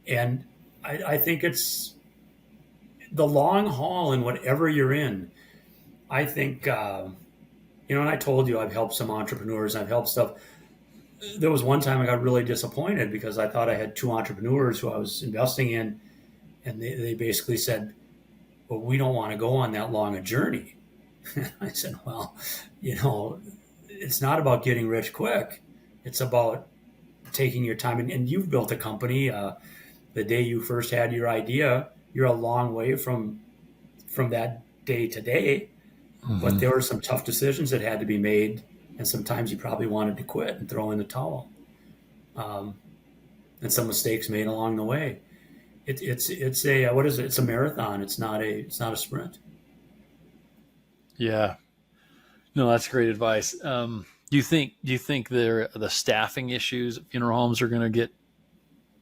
And I think it's the long haul in whatever you're in. I think, and I told you I've helped some entrepreneurs, I've helped stuff. There was one time I got really disappointed because I thought I had two entrepreneurs who I was investing in, And they basically said, well, we don't want to go on that long a journey. I said, well, it's not about getting rich quick. It's about taking your time. And you've built a company. The day you first had your idea, you're a long way from that day to day. But Mm-hmm. there were some tough decisions that had to be made, and sometimes you probably wanted to quit and throw in the towel. Um, and some mistakes made along the way. It's a what is it? It's a marathon. It's not a sprint. Yeah. No, that's great advice. Do you think the staffing issues at funeral homes are going to get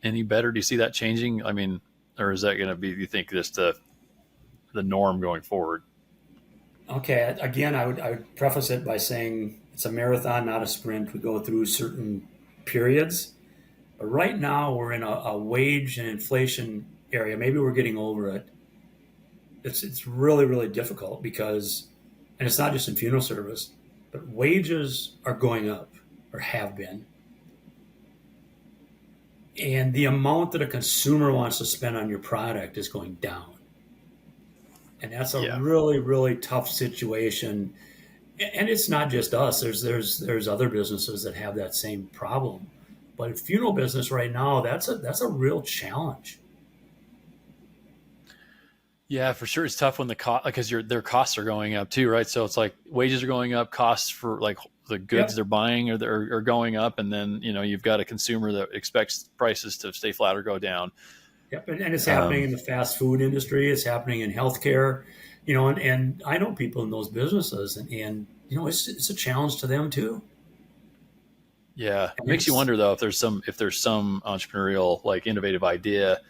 any better? Do you see that changing? I mean, or is that going to be? Do you think just the norm going forward? Okay, again, I would preface it by saying it's a marathon, not a sprint. We go through certain periods. But right now, we're in a wage and inflation area. Maybe we're getting over it. It's really really difficult because, and it's not just in funeral service, but wages are going up or have been, and the amount that a consumer wants to spend on your product is going down, and that's a Yeah. really really tough situation. And it's not just us. There's other businesses that have that same problem, but in funeral business right now, that's a real challenge. Yeah, for sure. It's tough when the cost because their costs are going up too, right? So it's like wages are going up, costs for like the goods Yep. they're buying are going up, and then you've got a consumer that expects prices to stay flat or go down. Yep, and it's happening Um, in the fast food industry. It's happening in healthcare, and I know people in those businesses, and it's a challenge to them too. yeah, it And makes you it's wonder though if there's some entrepreneurial like innovative idea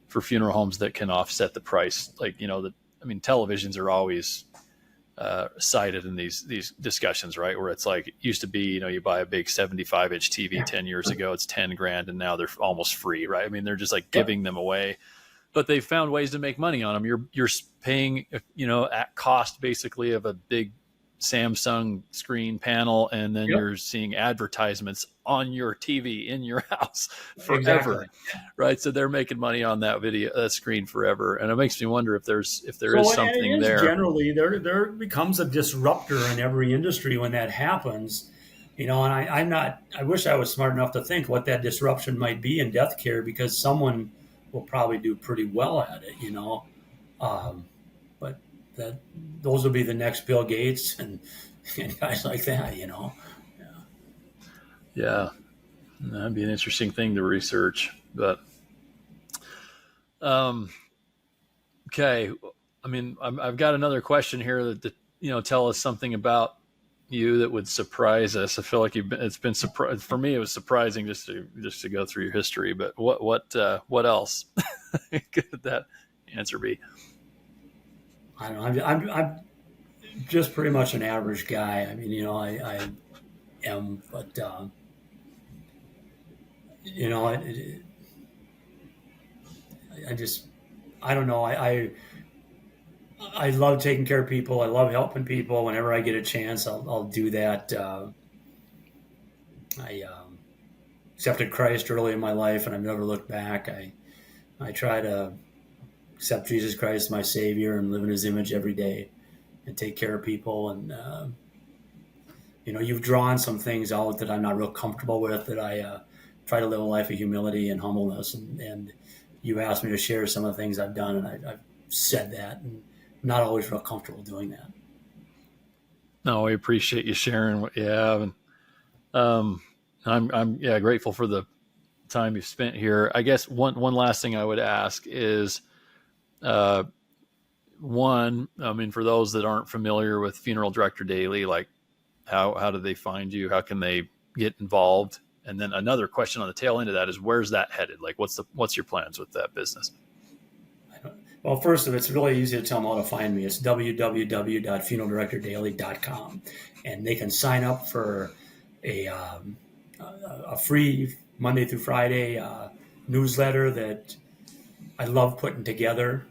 for funeral homes that can offset the price. Like I mean, televisions are always cited in these discussions, right? Where it's like it used to be, you buy a big 75-inch TV yeah, 10 years ago, it's 10 grand, and now they're almost free, right? I mean, they're just like yep, giving them away, but they've found ways to make money on them. You're paying, at cost basically of a big Samsung screen panel, and then yep, you're seeing advertisements on your TV in your house exactly. forever, right? So they're making money on that video, that screen forever, and it makes me wonder if there is So and it something is there. generally there becomes a disruptor in every industry when that happens. And I'm not. I wish I was smart enough to think what that disruption might be in death care because someone will probably do pretty well at it. Um, but that those will be the next Bill Gates and guys like that. Yeah. Yeah, that'd be an interesting thing to research. But um, okay, I mean, I've got another question here that tell us something about you that would surprise us. I feel like it's been surprise for me. It was surprising just to go through your history. But what else could that answer be? I don't know. I'm just pretty much an average guy. I mean, I am, but you know, I just I don't know. I love taking care of people. I love helping people. Whenever I get a chance, I'll do that. I accepted Christ early in my life, and I've never looked back. I try to accept Jesus Christ as my Savior and live in His image every day and take care of people. And you've drawn some things out that I'm not real comfortable with. That I try to live a life of humility and humbleness. And you asked me to share some of the things I've done, and I've said that, and I'm not always real comfortable doing that. No, we appreciate you sharing what you have, and um, I'm yeah grateful for the time you've spent here. I guess one last thing I would ask is uh, one. I mean, for those that aren't familiar with Funeral Director Daily, like how do they find you? How can they get involved? And then another question on the tail end of that is where's that headed? Like what's your plans with that business? Well, first of all, it's really easy to tell them how to find me. It's www.funeraldirectordaily.com. And they can sign up for a free Monday through Friday newsletter that I love putting together.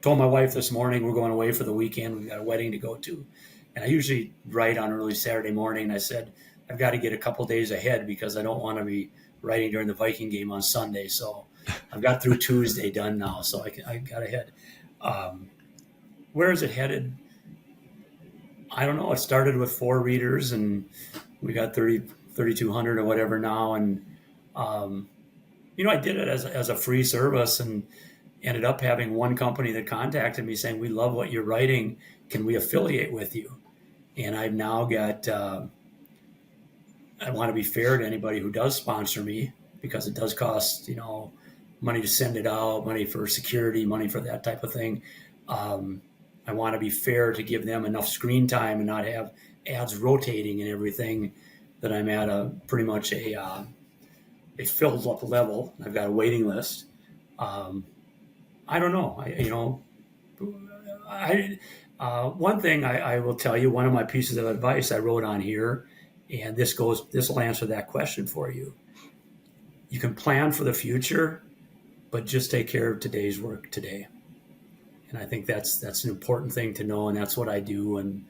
Told my wife this morning we're going away for the weekend. We've got a wedding to go to. And I usually write on early Saturday morning. I said, I've got to get a couple days ahead because I don't want to be writing during the Viking game on Sunday. So I've got through Tuesday done now. So I got ahead. Where is it headed? I don't know. It started with 4 readers, and we got 3,200 or whatever now. And, I did it as a free service, and ended up having one company that contacted me saying, we love what you're writing. Can we affiliate with you? And I've now got, I want to be fair to anybody who does sponsor me, because it does cost, money to send it out, money for security, money for that type of thing. I want to be fair to give them enough screen time and not have ads rotating and everything, that I'm at pretty much a filled up level. I've got a waiting list. I don't know. One thing I will tell you, one of my pieces of advice I wrote on here, and this will answer that question for you. You can plan for the future, but just take care of today's work today. And I think that's an important thing to know, and that's what I do. And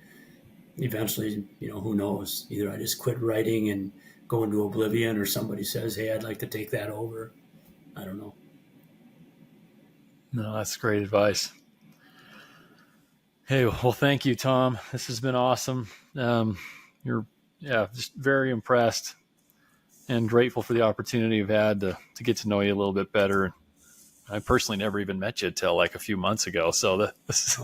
eventually, who knows? Either I just quit writing and go into oblivion, or somebody says, hey, I'd like to take that over. I don't know. No, that's great advice. Hey, well, thank you, Tom. This has been awesome. You're just very impressed and grateful for the opportunity you've had to get to know you a little bit better. I personally never even met you till like a few months ago. So this is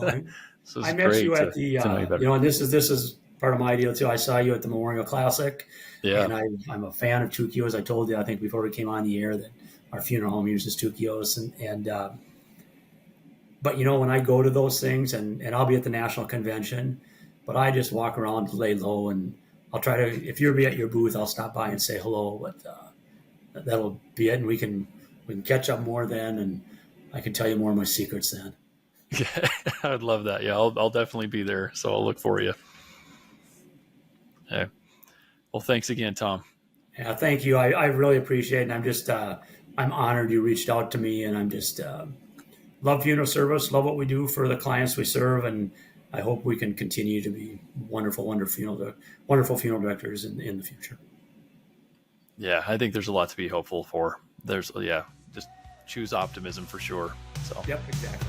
I met great you at to know you better. and this is part of my deal too. I saw you at the Memorial Classic, and I'm a fan of Tukios. I told you, I think before we came on the air, that our funeral home uses Tukios, but when I go to those things, and I'll be at the national convention, but I just walk around to lay low, and I'll try to, if you'll be at your booth, I'll stop by and say hello, but that'll be it. And we can catch up more then, and I can tell you more of my secrets then. Yeah, I'd love that. Yeah, I'll definitely be there. So I'll look for you. Yeah. Well, thanks again, Tom. Yeah, thank you. I really appreciate it. And I'm just, I'm honored you reached out to me, and I'm just, love funeral service, love what we do for the clients we serve. And I hope we can continue to be wonderful funeral directors in the future. Yeah, I think there's a lot to be hopeful for. Just choose optimism for sure. So. Yep, exactly.